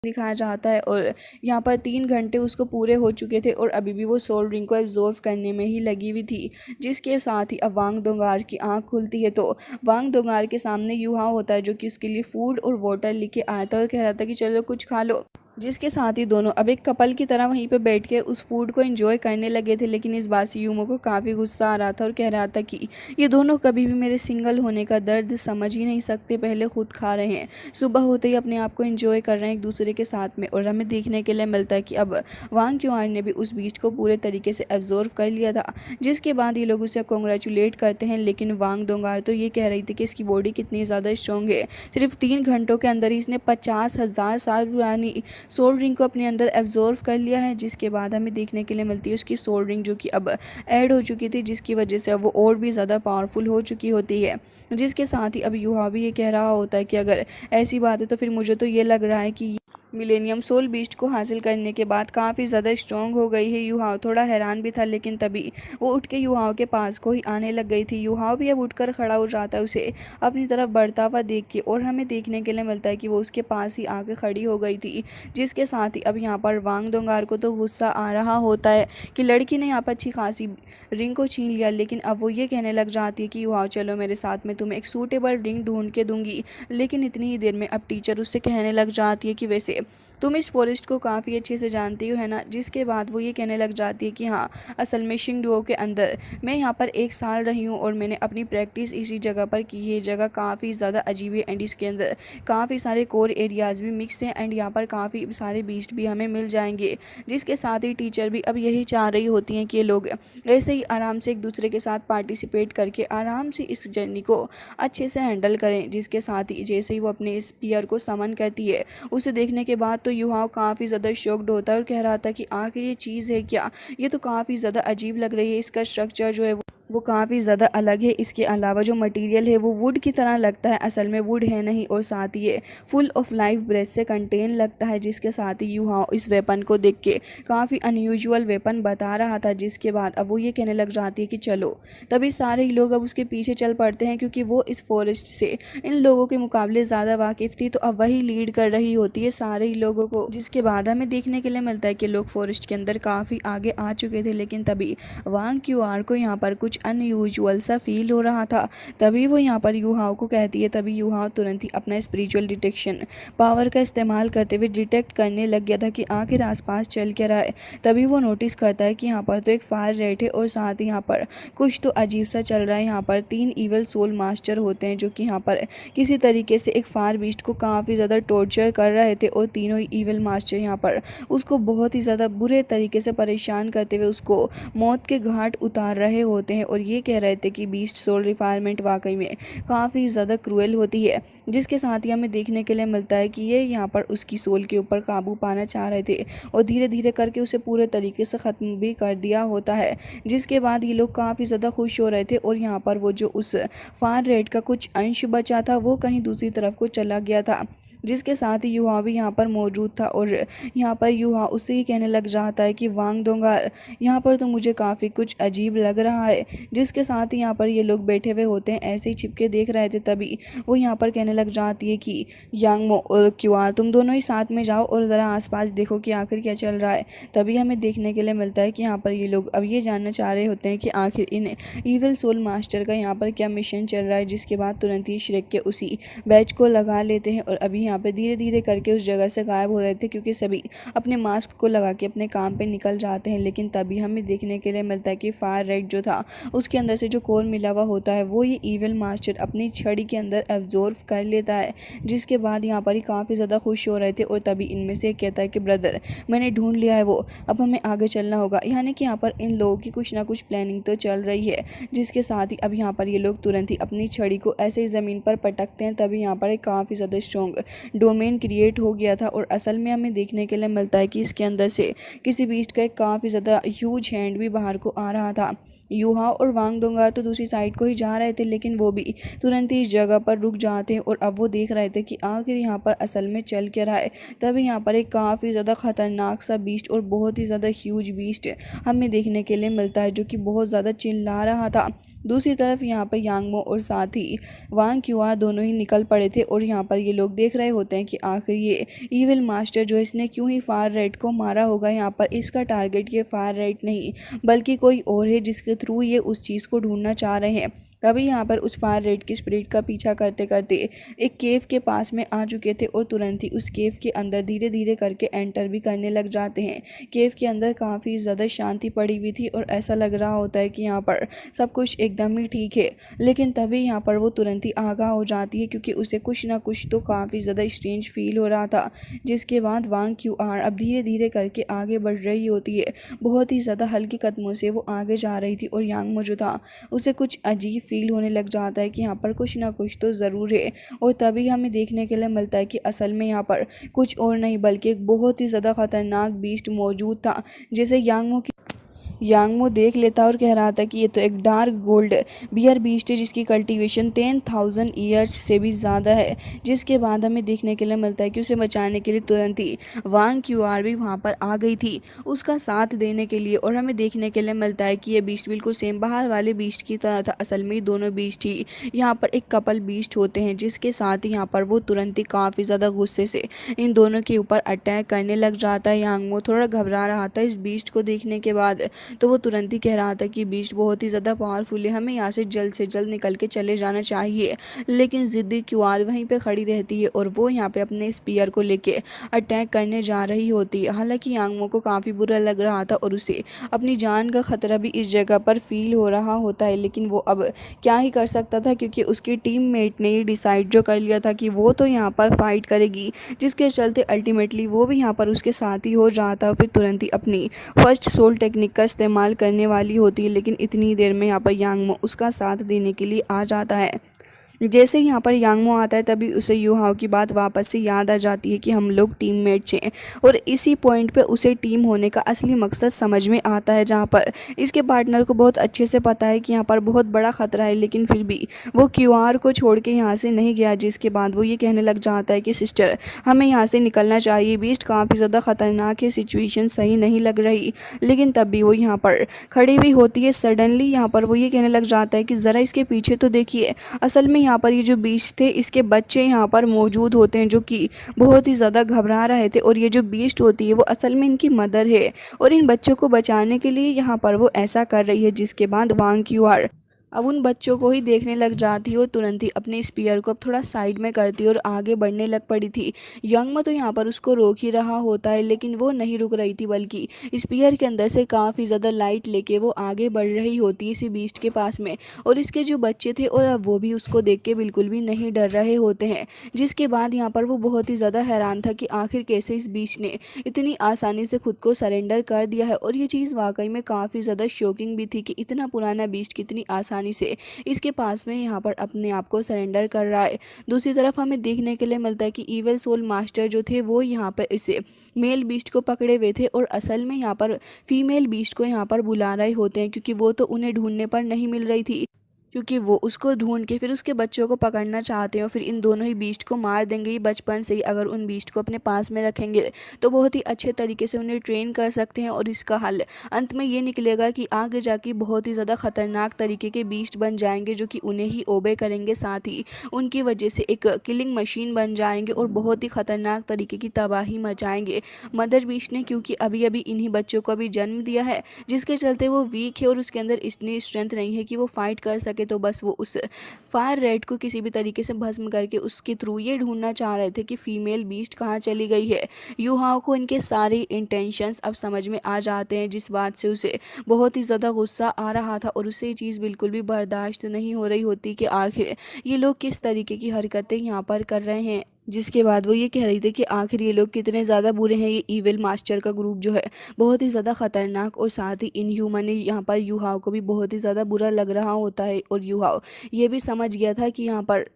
दिखाया जाता है और यहाँ पर 3 घंटे उसको पूरे हो चुके थे और अभी भी वो सोल रिंग को एब्जॉर्व करने में ही लगी हुई थी। जिसके साथ ही अब वांग दोंगार की आंख खुलती है तो वांग दोंगार के सामने यूहा होता है जो कि उसके लिए फूड और वाटर लेके आया था और कह रहा था कि चलो कुछ खा लो। जिसके साथ ही दोनों अब एक कपल की तरह वहीं पे बैठ के उस फूड को एंजॉय करने लगे थे। लेकिन इस बात से यूमो को काफ़ी गुस्सा आ रहा था और कह रहा था कि ये दोनों कभी भी मेरे सिंगल होने का दर्द समझ ही नहीं सकते, पहले खुद खा रहे हैं, सुबह होते ही अपने आप को एंजॉय कर रहे हैं एक दूसरे के साथ में। और हमें देखने के लिए मिलता है कि अब वांग क्यूआर ने भी उस बीच को पूरे तरीके से एब्जॉर्व कर लिया था। जिसके बाद ये लोग उसे कॉन्ग्रेचुलेट करते हैं। लेकिन वांग दोंगार तो ये कह रही थी कि इसकी बॉडी कितनी ज़्यादा स्ट्रॉन्ग है, सिर्फ 3 घंटों के अंदर ही इसने 50,000 साल पुरानी सोल रिंग को अपने अंदर एब्जॉर्व कर लिया है। जिसके बाद हमें देखने के लिए मिलती है उसकी सोल रिंग जो कि अब ऐड हो चुकी थी, जिसकी वजह से अब वो और भी ज़्यादा पावरफुल हो चुकी होती है। जिसके साथ ही अब यूहा भी ये कह रहा होता है कि अगर ऐसी बात है तो फिर मुझे तो ये लग रहा है कि मिलेनियम सोल बीस्ट को हासिल करने के बाद काफ़ी ज़्यादा स्ट्रॉन्ग हो गई है। यूहाव थोड़ा हैरान भी था, लेकिन तभी वो उठ के यूहाव के पास को ही आने लग गई थी। यूहाव भी अब उठकर खड़ा हो जाता है उसे अपनी तरफ बढ़ता हुआ देख के, और हमें देखने के लिए मिलता है कि वो उसके पास ही आके खड़ी हो गई थी। जिसके साथ ही अब यहाँ पर वांग दोंगार को तो गुस्सा आ रहा होता है कि लड़की ने यहाँ पर अच्छी खासी रिंग को छीन लिया। लेकिन अब वो ये कहने लग जाती है कि यूहाव चलो मेरे साथ में, तुम्हें एक सूटेबल रिंग ढूंढ के दूंगी। लेकिन इतनी ही देर में अब टीचर उससे कहने लग जाती है कि वैसे तुम इस फॉरेस्ट को काफ़ी अच्छे से जानती हो है ना। जिसके बाद वो ये कहने लग जाती है कि हाँ, असल में शिंगडुओ के अंदर मैं यहाँ पर 1 साल रही हूँ और मैंने अपनी प्रैक्टिस इसी जगह पर की है। जगह काफ़ी ज़्यादा अजीब है एंड इसके अंदर काफ़ी सारे कोर एरियाज़ भी मिक्स हैं एंड यहाँ पर काफ़ी सारे बीस्ट भी हमें मिल जाएंगे। जिसके साथ ही टीचर भी अब यही चाह रही होती हैं कि ये लोग ऐसे ही आराम से एक दूसरे के साथ पार्टिसिपेट करके आराम से इस जर्नी को अच्छे से हैंडल करें। जिसके साथ ही जैसे ही वो अपने इस पियर को समन करती है, उसे देखने के बाद तो युवाओं काफ़ी ज़्यादा शॉक्ड होता है और कह रहा था कि आखिर ये चीज़ है क्या, ये तो काफ़ी ज़्यादा अजीब लग रही है, इसका स्ट्रक्चर जो है वो काफ़ी ज़्यादा अलग है। इसके अलावा जो मटेरियल है वो वुड की तरह लगता है, असल में वुड है नहीं, और साथ ही ये फुल ऑफ लाइफ ब्रेथ से कंटेन लगता है। जिसके साथ ही युवा इस वेपन को देख के काफ़ी अनयूजुअल वेपन बता रहा था। जिसके बाद अब वो ये कहने लग जाती है कि चलो, तभी सारे ही लोग अब उसके पीछे चल पड़ते हैं क्योंकि वो इस फॉरेस्ट से इन लोगों के मुकाबले ज़्यादा वाकिफ़ थी, तो अब वही लीड कर रही होती है सारे ही लोगों को। जिसके बाद हमें देखने के लिए मिलता है कि लोग फॉरेस्ट के अंदर काफ़ी आगे आ चुके थे। लेकिन तभी वांग क्यूआर को यहाँ पर कुछ अनयूजुअल सा फील हो रहा था। तभी वो यहाँ पर यूहाओ को कहती है। तभी यूहाओ तुरंत ही अपना स्पिरिचुअल डिटेक्शन पावर का इस्तेमाल करते हुए डिटेक्ट करने लग गया था कि आखिर आसपास चल क्या रहा है। तभी वो नोटिस करता है कि यहाँ पर तो एक फायर रेट है और साथ ही यहाँ पर कुछ तो अजीब सा चल रहा है। यहाँ पर 3 इवल सोल मास्टर होते हैं जो कि यहाँ पर किसी तरीके से एक फायर बीस्ट को काफ़ी ज़्यादा टॉर्चर कर रहे थे, और तीनों ही इवल मास्टर यहाँ पर उसको बहुत ही ज़्यादा बुरे तरीके से परेशान करते हुए उसको मौत के घाट उतार रहे होते हैं। और ये कह रहे थे कि बीस्ट सोल रिफायरमेंट वाकई में काफ़ी ज़्यादा क्रूएल होती है। जिसके साथ ही हमें देखने के लिए मिलता है कि ये यहाँ पर उसकी सोल के ऊपर काबू पाना चाह रहे थे और धीरे धीरे करके उसे पूरे तरीके से ख़त्म भी कर दिया होता है। जिसके बाद ये लोग काफ़ी ज़्यादा खुश हो रहे थे और यहाँ पर वो जो उस फायर रेट का कुछ अंश बचा था वो कहीं दूसरी तरफ को चला गया था। जिसके साथ ही युवा भी यहाँ पर मौजूद था और यहाँ पर युवा उससे ही कहने लग जाता है कि वांग दोंगार, यहाँ पर तो मुझे काफ़ी कुछ अजीब लग रहा है। जिसके साथ ही यहाँ पर ये लोग बैठे हुए होते हैं, ऐसे ही छिपके देख रहे थे। तभी वो यहाँ पर कहने लग जाती है कि यांगमो और क्यूआर, तुम दोनों ही साथ में जाओ और ज़रा आसपास देखो कि आखिर क्या चल रहा है। तभी हमें देखने के लिए मिलता है कि यहाँ पर ये लोग अब ये जानना चाह रहे होते हैं कि आखिर इन ईविल सोल मास्टर का यहाँ पर क्या मिशन चल रहा है। जिसके बाद तुरंत ही श्रेक के उसी बैच को लगा लेते हैं और अभी यहाँ पे धीरे धीरे करके उस जगह से गायब हो रहे थे क्योंकि सभी अपने मास्क को लगा के अपने काम पे निकल जाते हैं। लेकिन तभी हमें देखने के लिए मिलता है कि फायर रेड जो था उसके अंदर से जो कोर मिला हुआ होता है वो ये ईविल मास्टर अपनी छड़ी के अंदर एब्जॉर्व कर लेता है। जिसके बाद यहाँ पर ही काफ़ी ज़्यादा खुश हो रहे थे और तभी इनमें से एक कहता है कि ब्रदर, मैंने ढूंढ लिया है वो, अब हमें आगे चलना होगा। यानी कि यहाँ पर इन लोगों की कुछ ना कुछ प्लानिंग तो चल रही है। जिसके साथ ही अब यहाँ पर ये लोग तुरंत ही अपनी छड़ी को ऐसे ही ज़मीन पर पटकते हैं। तभी यहाँ पर एक काफ़ी ज़्यादा स्ट्रॉन्ग डोमेन क्रिएट हो गया था और असल में हमें देखने के लिए मिलता है कि इसके अंदर से किसी बीस्ट का एक काफ़ी ज़्यादा ह्यूज हैंड भी बाहर को आ रहा था। यूहा और वांग दोंगा तो दूसरी साइड को ही जा रहे थे, लेकिन वो भी तुरंत ही इस जगह पर रुक जाते हैं और अब वो देख रहे थे कि आखिर यहाँ पर असल में चल क्या रहा है। तभी यहाँ पर एक काफ़ी ज़्यादा ख़तरनाक सा बीस्ट और बहुत ही ज़्यादा ह्यूज बीस्ट हमें देखने के लिए मिलता है जो कि बहुत ज़्यादा चिल्ला रहा था। दूसरी तरफ यहाँ पर यांगमो और साथ ही वांग क्यूआ दोनों ही निकल पड़े थे और यहाँ पर ये लोग देख रहे होते हैं कि आखिर ये ईविल मास्टर जो है इसने क्यों ही फायर रेड को मारा होगा। यहाँ पर इसका टारगेट ये फायर रेड नहीं बल्कि कोई और है जिसके थ्रू ये उस चीज़ को ढूंढना चाह रहे हैं। तभी यहाँ पर उस फायर रेड की स्पिरिट का पीछा करते करते एक केव के पास में आ चुके थे और तुरंत ही उस केव के अंदर धीरे धीरे करके एंटर भी करने लग जाते हैं। केव के अंदर काफ़ी ज़्यादा शांति पड़ी हुई थी और ऐसा लग रहा होता है कि यहाँ पर सब कुछ एकदम ही ठीक है। लेकिन तभी यहाँ पर वो तुरंत ही आगाह हो जाती है क्योंकि उसे कुछ ना कुछ तो काफ़ी ज़्यादा स्ट्रेंज फील हो रहा था। जिसके बाद वांग क्यूआर अब धीरे धीरे करके आगे बढ़ रही होती है। बहुत ही ज़्यादा हल्के कदमों से वो आगे जा रही थी और यांगमो जो था उसे कुछ अजीब फील होने लग जाता है कि यहाँ पर कुछ ना कुछ तो ज़रूर है। और तभी हमें देखने के लिए मिलता है कि असल में यहाँ पर कुछ और नहीं बल्कि एक बहुत ही ज़्यादा खतरनाक बीस्ट मौजूद था जिसे यांगमो देख लेता और कह रहा था कि ये तो एक डार्क गोल्ड बियर बीस्ट है जिसकी कल्टीवेशन 10,000 ईयर्स से भी ज़्यादा है। जिसके बाद हमें देखने के लिए मिलता है कि उसे बचाने के लिए तुरंत ही वांग क्यूआर भी वहाँ पर आ गई थी उसका साथ देने के लिए। और हमें देखने के लिए मिलता है कि ये बीस्ट बिल्कुल सेम बाहर वाले बीस्ट की तरह था। असल में दोनों बीस्ट ही यहाँ पर एक कपल बीस्ट होते हैं जिसके साथ ही यहाँ पर वो तुरंत ही काफ़ी ज़्यादा गुस्से से इन दोनों के ऊपर अटैक करने लग जाता है। यांगमो थोड़ा घबरा रहा था इस बीस्ट को देखने के बाद, तो वो तुरंत ही कह रहा था कि बीस्ट बहुत ही ज़्यादा पावरफुल है, हमें यहाँ से जल्द निकल के चले जाना चाहिए। लेकिन ज़िद्दी क्यूआर वहीं पे खड़ी रहती है और वो यहाँ पे अपने स्पीयर को लेके अटैक करने जा रही होती है। हालांकि यांगमो को काफ़ी बुरा लग रहा था और उसे अपनी जान का खतरा भी इस जगह पर फील हो रहा होता है। लेकिन वो अब क्या ही कर सकता था क्योंकि उसकी टीममेट ने डिसाइड जो कर लिया था कि वो तो यहाँ पर फाइट करेगी, जिसके चलते अल्टीमेटली वो भी यहाँ पर उसके साथ ही हो जाता। फिर तुरंत ही अपनी फर्स्ट सोल टेक्निक का इस्तेमाल करने वाली होती है। लेकिन इतनी देर में यहाँ पर यांगमो उसका साथ देने के लिए आ जाता है। जैसे ही यहाँ पर यांगमो आता है तभी उसे यूहाओ की बात वापस से याद आ जाती है कि हम लोग टीममेट्स हैं। और इसी पॉइंट पे उसे टीम होने का असली मकसद समझ में आता है, जहाँ पर इसके पार्टनर को बहुत अच्छे से पता है कि यहाँ पर बहुत बड़ा ख़तरा है। लेकिन फिर भी वो क्यूआर को छोड़ के यहाँ से नहीं गया। जिसके बाद वो ये कहने लग जाता है कि सिस्टर हमें यहाँ से निकलना चाहिए, बीस्ट काफ़ी ज़्यादा ख़तरनाक है, सिचुएशन सही नहीं लग रही। लेकिन तब भी वो यहाँ पर खड़ी भी होती है। सडनली यहाँ पर वो ये कहने लग जाता है कि ज़रा इसके पीछे तो देखिए, असल में यहाँ पर ये जो बीस्ट थे इसके बच्चे यहाँ पर मौजूद होते हैं जो कि बहुत ही ज़्यादा घबरा रहे थे। और ये जो बीस्ट होती है वो असल में इनकी मदर है और इन बच्चों को बचाने के लिए यहाँ पर वो ऐसा कर रही है। जिसके बाद वांग क्यूआर अब उन बच्चों को ही देखने लग जाती है और तुरंत ही अपने स्पीयर को अब थोड़ा साइड में करती है और आगे बढ़ने लग पड़ी थी। यंगमा तो यहाँ पर उसको रोक ही रहा होता है लेकिन वो नहीं रुक रही थी, बल्कि स्पीयर के अंदर से काफ़ी ज़्यादा लाइट लेके वो आगे बढ़ रही होती है इसी बीस्ट के पास में। और इसके जो बच्चे थे और अब वो भी उसको देख के बिल्कुल भी नहीं डर रहे होते हैं। जिसके बाद यहाँ पर वो बहुत ही ज़्यादा हैरान था कि आखिर कैसे इस बीस्ट ने इतनी आसानी से खुद को सरेंडर कर दिया है। और ये चीज़ वाकई में काफ़ी ज़्यादा शॉकिंग भी थी कि इतना पुराना बीस्ट कितनी आसानी से इसके पास में यहाँ पर अपने आप को सरेंडर कर रहा है। दूसरी तरफ हमें देखने के लिए मिलता है कि ईवल सोल मास्टर जो थे वो यहाँ पर इसे मेल बीस्ट को पकड़े हुए थे और असल में यहाँ पर फीमेल बीस्ट को यहाँ पर बुला रहे होते हैं क्योंकि वो तो उन्हें ढूंढने पर नहीं मिल रही थी, क्योंकि वो उसको ढूंढ के फिर उसके बच्चों को पकड़ना चाहते हैं और फिर इन दोनों ही बीस्ट को मार देंगे। ये बचपन से ही अगर उन बीस्ट को अपने पास में रखेंगे तो बहुत ही अच्छे तरीके से उन्हें ट्रेन कर सकते हैं और इसका हल अंत में ये निकलेगा कि आगे जाके बहुत ही ज़्यादा ख़तरनाक तरीके के बीस्ट बन जाएंगे जो कि उन्हें ही ओबे करेंगे, साथ ही उनकी वजह से एक किलिंग मशीन बन जाएंगे और बहुत ही ख़तरनाक तरीके की तबाही मचाएंगे। मदर बीस्ट ने क्योंकि अभी अभी इन्हीं बच्चों को भी जन्म दिया है जिसके चलते वो वीक है और उसके अंदर इतनी स्ट्रेंथ नहीं है कि वो फाइट कर सके। तो बस वो उस फायर रेड को किसी भी तरीके से भस्म करके उसके थ्रू ये ढूंढना चाह रहे थे कि फीमेल बीस्ट कहाँ चली गई है। यूहाओ को इनके सारे इंटेंशंस अब समझ में आ जाते हैं, जिस बात से उसे बहुत ही ज़्यादा गुस्सा आ रहा था और उसे ये चीज़ बिल्कुल भी बर्दाश्त नहीं हो रही होती कि आखिर ये लोग किस तरीके की हरकतें यहाँ पर कर रहे हैं। जिसके बाद वो ये कह रही थी कि आखिर ये लोग कितने ज़्यादा बुरे हैं। ये ईविल मास्टर का ग्रुप जो है बहुत ही ज़्यादा ख़तरनाक और साथ ही इनह्यूमन है। यहाँ पर यूहाओ को भी बहुत ही ज़्यादा बुरा लग रहा होता है और यूहाओ ये भी समझ गया था कि यहाँ पर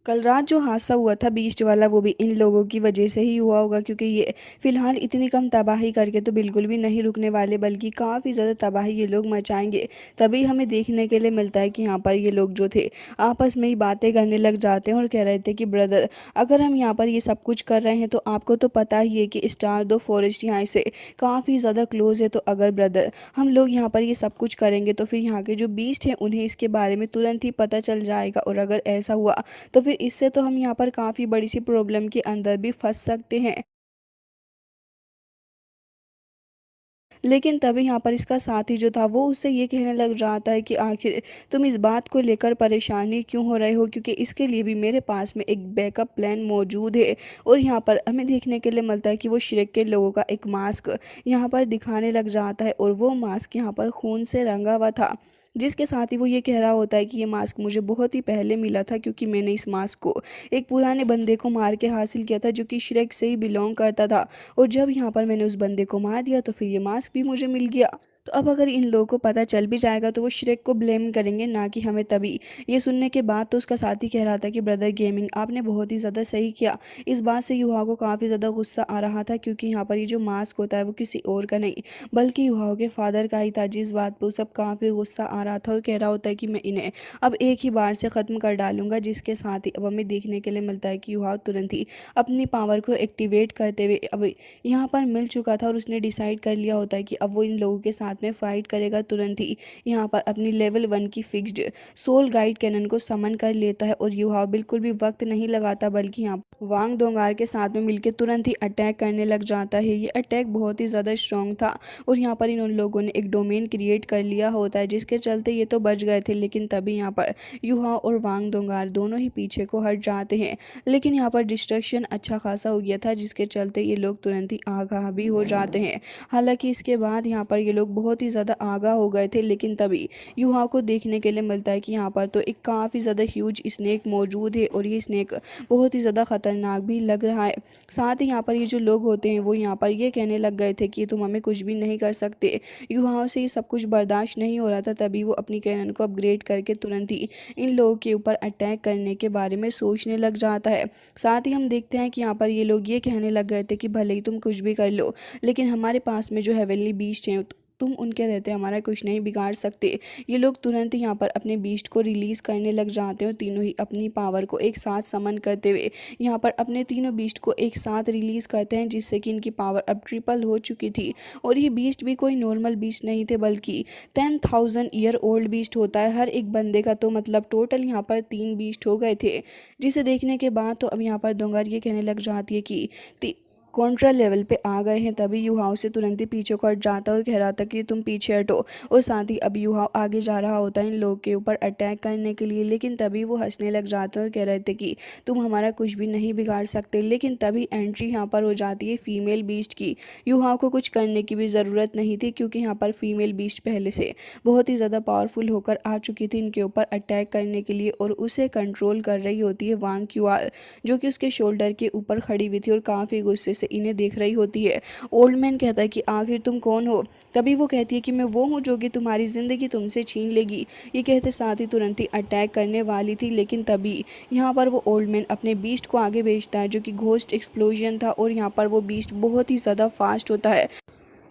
कल रात जो हादसा हुआ था बीस्ट वाला वो भी इन लोगों की वजह से ही हुआ होगा, क्योंकि ये फ़िलहाल इतनी कम तबाही करके तो बिल्कुल भी नहीं रुकने वाले बल्कि काफ़ी ज़्यादा तबाही ये लोग मचाएंगे। तभी हमें देखने के लिए मिलता है कि यहाँ पर ये लोग जो थे आपस में ही बातें करने लग जाते हैं और कह रहे थे कि ब्रदर अगर हम यहाँ पर ये सब कुछ कर रहे हैं तो आपको तो पता ही है कि स्टार दो फॉरेस्ट यहाँ से काफ़ी ज़्यादा क्लोज है। तो अगर ब्रदर हम लोग यहाँ पर ये सब कुछ करेंगे तो फिर यहाँ के जो बीस्ट हैं उन्हें इसके बारे में तुरंत ही पता चल जाएगा और अगर ऐसा हुआ तो फिर इससे तो हम यहाँ पर काफ़ी बड़ी सी प्रॉब्लम के अंदर भी फंस सकते हैं। लेकिन तभी यहाँ पर इसका साथी जो था वो उससे ये कहने लग जाता है कि आखिर तुम इस बात को लेकर परेशानी क्यों हो रहे हो, क्योंकि इसके लिए भी मेरे पास में एक बैकअप प्लान मौजूद है। और यहाँ पर हमें देखने के लिए मिलता है कि वो श्रेक के लोगों का एक मास्क यहाँ पर दिखाने लग जाता है और वो मास्क यहाँ पर खून से रंगा हुआ था। जिसके साथ ही वो ये कह रहा होता है कि ये मास्क मुझे बहुत ही पहले मिला था, क्योंकि मैंने इस मास्क को एक पुराने बंदे को मार के हासिल किया था जो कि श्रेक से ही बिलोंग करता था। और जब यहाँ पर मैंने उस बंदे को मार दिया तो फिर ये मास्क भी मुझे मिल गया। तो अब अगर इन लोगों को पता चल भी जाएगा तो वो श्रेक को ब्लेम करेंगे, ना कि हमें। तभी ये सुनने के बाद तो उसका साथी कह रहा था कि ब्रदर गेमिंग, आपने बहुत ही ज़्यादा सही किया। इस बात से युवा को काफ़ी ज़्यादा गुस्सा आ रहा था, क्योंकि यहाँ पर ये जो मास्क होता है वो किसी और का नहीं बल्कि युवाओं के फादर का ही था। जिस बात पर सब काफ़ी गुस्सा आ रहा था और कह रहा होता है कि मैं इन्हें अब एक ही बार से ख़त्म कर डालूंगा। जिसके साथ ही अब हमें देखने के लिए मिलता है कि युवा तुरंत ही अपनी पावर को एक्टिवेट करते हुए अब यहाँ पर मिल चुका था और उसने डिसाइड कर लिया होता है कि अब वो इन लोगों के साथ में फाइट करेगा। तुरंत ही यहाँ पर अपनी लेवल 1 की फिक्स्ड सोल गाइड कैनन को समन कर लेता है और युवा बिल्कुल भी वक्त नहीं लगाता, बल्कि यहाँ वांग दोंगार के साथ में मिलकर तुरंत ही अटैक करने लग जाता है। ये अटैक बहुत ही ज़्यादा स्ट्रॉन्ग था और यहाँ पर इन लोगों ने एक डोमेन क्रिएट कर लिया होता है, जिसके चलते ये तो बच गए थे। लेकिन तभी यहाँ पर युहा और वांग दोंगार दोनों ही पीछे को हट जाते हैं। लेकिन यहाँ पर डिस्ट्रक्शन अच्छा खासा हो गया था, जिसके चलते ये लोग तुरंत ही आगाह भी हो जाते हैं। हालांकि इसके बाद यहाँ पर ये लोग बहुत ही ज़्यादा आगाह हो गए थे। लेकिन तभी युहा को देखने के लिए मिलता है कि यहाँ पर तो एक काफ़ी ज़्यादा ह्यूज स्नेक मौजूद है और ये स्नेक बहुत ही ज़्यादा खतरनाक भी लग रहा है। साथ ही यहाँ पर ये जो लोग होते हैं वो यहाँ पर ये कहने लग गए थे कि तुम हमें कुछ भी नहीं कर सकते। युवाओं से ये सब कुछ बर्दाश्त नहीं हो रहा था। तभी वो अपनी कैनन को अपग्रेड करके तुरंत ही इन लोगों के ऊपर अटैक करने के बारे में सोचने लग जाता है। साथ ही हम देखते हैं कि यहाँ पर ये लोग ये कहने लग गए थे कि भले ही तुम कुछ भी कर लो, लेकिन हमारे पास में जो हेवनली बीस्ट हैं तुम उनके रहते हमारा कुछ नहीं बिगाड़ सकते। ये लोग तुरंत यहाँ पर अपने बीस्ट को रिलीज़ करने लग जाते हैं और तीनों ही अपनी पावर को एक साथ समन करते हुए यहाँ पर अपने तीनों बीस्ट को एक साथ रिलीज़ करते हैं, जिससे कि इनकी पावर अब ट्रिपल हो चुकी थी। और ये बीस्ट भी कोई नॉर्मल बीस्ट नहीं थे, बल्कि 10,000 ईयर ओल्ड बीस्ट होता है हर एक बंदे का। तो मतलब टोटल यहाँ पर 3 बीस्ट हो गए थे, जिसे देखने के बाद तो अब यहाँ पर दोंगार ये कहने लग जाती है कि कॉन्ट्रा लेवल पे आ गए हैं। तभी युहाओं से तुरंत ही पीछे को हट जाता है और कह रहा था कि तुम पीछे हटो। और साथ ही अब युहाओं आगे जा रहा होता है इन लोगों के ऊपर अटैक करने के लिए। लेकिन तभी वो हंसने लग जाते हैं और कह रहे थे कि तुम हमारा कुछ भी नहीं बिगाड़ सकते। लेकिन तभी एंट्री यहाँ पर हो जाती है फीमेल बीस्ट की। युहाओं को कुछ करने की भी ज़रूरत नहीं थी, क्योंकि यहाँ पर फीमेल बीस्ट पहले से बहुत ही ज़्यादा पावरफुल होकर आ चुकी थी इनके ऊपर अटैक करने के लिए। और उसे कंट्रोल कर रही होती है वांग क्यूआर, जो कि उसके शोल्डर के ऊपर खड़ी हुई थी और काफ़ी गुस्से से इन्हें देख रही होती है। ओल्ड मैन कहता है कि आखिर तुम कौन हो। तभी वो कहती है कि मैं वो हूँ जो कि तुम्हारी ज़िंदगी तुमसे छीन लेगी। ये कहते साथ ही तुरंत ही अटैक करने वाली थी। लेकिन तभी यहाँ पर वो ओल्ड मैन अपने बीस्ट को आगे भेजता है, जो कि घोस्ट एक्सप्लोजन था। और यहाँ पर वो बीस्ट बहुत ही ज़्यादा फास्ट होता है,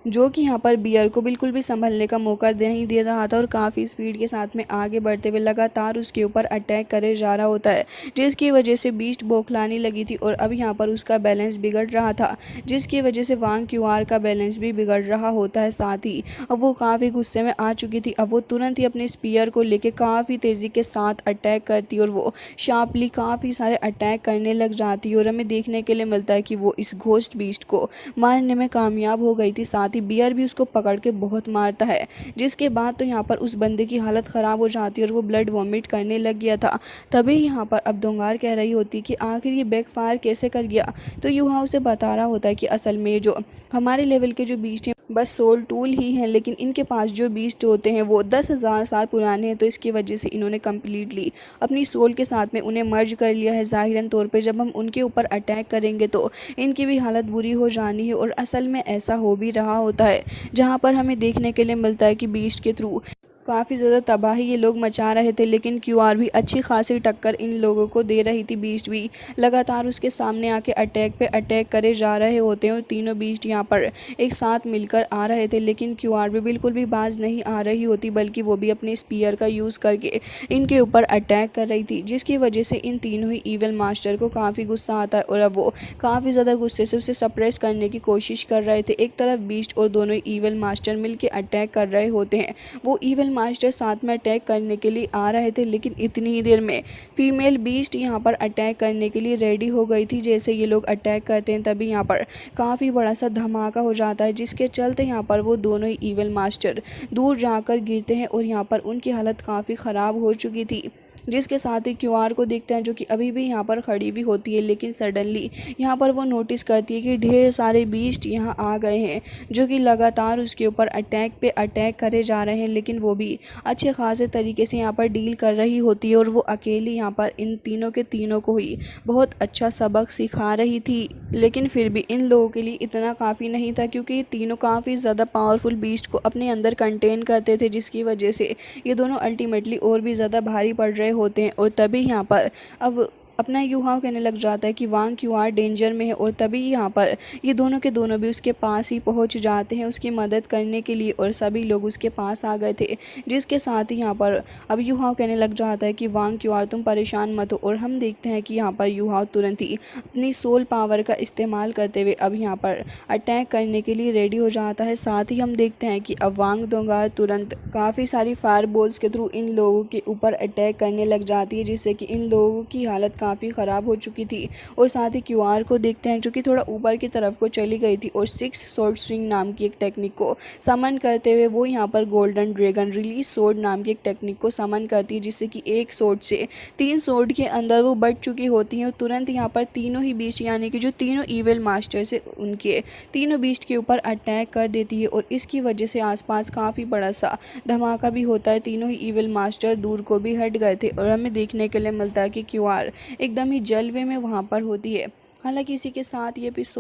जो कि यहाँ पर बियर को बिल्कुल भी संभलने का मौका नहीं दे रहा था और काफ़ी स्पीड के साथ में आगे बढ़ते हुए लगातार उसके ऊपर अटैक करे जा रहा होता है, जिसकी वजह से बीस्ट बौखलाने लगी थी। और अब यहाँ पर उसका बैलेंस बिगड़ रहा था, जिसकी वजह से वांग क्यूआर का बैलेंस भी बिगड़ रहा होता है। साथ ही अब वो काफ़ी गुस्से में आ चुकी थी। अब वो तुरंत ही अपने स्पीयर को लेके काफ़ी तेज़ी के साथ अटैक करती और वो शार्पली काफ़ी सारे अटैक करने लग जाती। और हमें देखने के लिए मिलता है कि वो इस घोस्ट बीस्ट को मारने में कामयाब हो गई थी। साथ ही बियर भी उसको पकड़ के बहुत मारता है, जिसके बाद तो यहाँ पर उस बंदे की हालत ख़राब हो जाती है और वो ब्लड वॉमिट करने लग गया था। तभी यहाँ पर अब दोंगार कह रही होती कि आखिर ये बैकफायर कैसे कर गया। तो युवा उसे बता रहा होता है कि असल में जो हमारे लेवल के जो बीस्ट हैं बस सोल टूल ही हैं, लेकिन इनके पास जो बीस्ट होते हैं वो 10,000 साल पुराने हैं। तो इसकी वजह से इन्होंने कम्प्लीटली अपनी सोल के साथ में उन्हें मर्ज कर लिया है। ज़ाहिरन तौर पे जब हम उनके ऊपर अटैक करेंगे तो इनकी भी हालत बुरी हो जानी है। और असल में ऐसा हो भी रहा होता है, जहाँ पर हमें देखने के लिए मिलता है कि बीस्ट के थ्रू काफ़ी ज़्यादा तबाही ये लोग मचा रहे थे। लेकिन क्यूआर भी अच्छी खासी टक्कर इन लोगों को दे रही थी। बीस्ट भी लगातार उसके सामने आके अटैक पे अटैक करे जा रहे होते हैं और तीनों बीस्ट यहाँ पर एक साथ मिलकर आ रहे थे। लेकिन क्यूआर भी बिल्कुल भी बाज नहीं आ रही होती, बल्कि वो भी अपने स्पीयर का यूज़ करके इनके ऊपर अटैक कर रही थी, जिसकी वजह से इन तीनों ही ईवल मास्टर को काफ़ी गुस्सा आता है। और अब वो काफ़ी ज़्यादा गुस्से से उसे सप्रेस करने की कोशिश कर रहे थे। एक तरफ बीस्ट और दोनों ईवल मास्टर मिल के अटैक कर रहे होते हैं। वो ईवल मास्टर साथ में अटैक करने के लिए आ रहे थे, लेकिन इतनी ही देर में फीमेल बीस्ट यहाँ पर अटैक करने के लिए रेडी हो गई थी। जैसे ये लोग अटैक करते हैं तभी यहाँ पर काफ़ी बड़ा सा धमाका हो जाता है, जिसके चलते यहाँ पर वो दोनों ही ईविल मास्टर दूर जाकर गिरते हैं और यहाँ पर उनकी हालत काफ़ी ख़राब हो चुकी थी। जिसके साथ ही क्यूआर को देखते हैं, जो कि अभी भी यहाँ पर खड़ी भी होती है, लेकिन सडनली यहाँ पर वो नोटिस करती है कि ढेर सारे बीस्ट यहाँ आ गए हैं, जो कि लगातार उसके ऊपर अटैक पे अटैक करे जा रहे हैं। लेकिन वो भी अच्छे खासे तरीके से यहाँ पर डील कर रही होती है और वो अकेली यहाँ पर इन तीनों के तीनों को ही बहुत अच्छा सबक सिखा रही थी। लेकिन फिर भी इन लोगों के लिए इतना काफ़ी नहीं था, क्योंकि ये तीनों काफ़ी ज़्यादा पावरफुल बीस्ट को अपने अंदर कंटेन करते थे, जिसकी वजह से ये दोनों अल्टीमेटली और भी ज़्यादा भारी पड़ रहे होते हैं। और तभी यहाँ पर अब अपना युहाव कहने लग जाता है कि वांग क्यूआर डेंजर में है, और तभी यहाँ पर ये दोनों के दोनों भी उसके पास ही पहुँच जाते हैं उसकी मदद करने के लिए, और सभी लोग उसके पास आ गए थे। जिसके साथ ही यहाँ पर अब युहाव कहने लग जाता है कि वांग क्यूआर तुम परेशान मत हो, और हम देखते हैं कि यहाँ पर युहाव तुरंत ही अपनी सोल पावर का इस्तेमाल करते हुए अब यहाँ पर अटैक करने के लिए रेडी हो जाता है। साथ ही हम देखते हैं कि अब वांग दोंगार तुरंत काफ़ी सारी फायर बॉल्स के थ्रू इन लोगों के ऊपर अटैक करने लग जाती है, जिससे कि इन लोगों की हालत काफ़ी ख़राब हो चुकी थी। और साथ ही क्यूआर को देखते हैं, जो कि थोड़ा ऊपर की तरफ को चली गई थी और 6 स्वॉर्ड स्विंग नाम की एक टेक्निक को समन करते हुए वो यहाँ पर गोल्डन ड्रैगन रिलीज स्वॉर्ड नाम की एक टेक्निक को समन करती है, जिससे कि एक स्वॉर्ड से 3 स्वॉर्ड के अंदर वो बढ़ चुकी होती हैं। और तुरंत यहाँ पर तीनों ही बीस्ट यानी कि जो तीनों ईविल मास्टर्स है उनके तीनों बीस्ट के ऊपर अटैक कर देती है, और इसकी वजह से आसपास काफ़ी बड़ा सा धमाका भी होता है। तीनों ही ईविल मास्टर दूर को भी हट गए थे, और हमें देखने के लिए मिलता है कि क्यूआर एकदम ही जलवे में वहाँ पर होती है। हालांकि इसी के साथ ये एपिसोड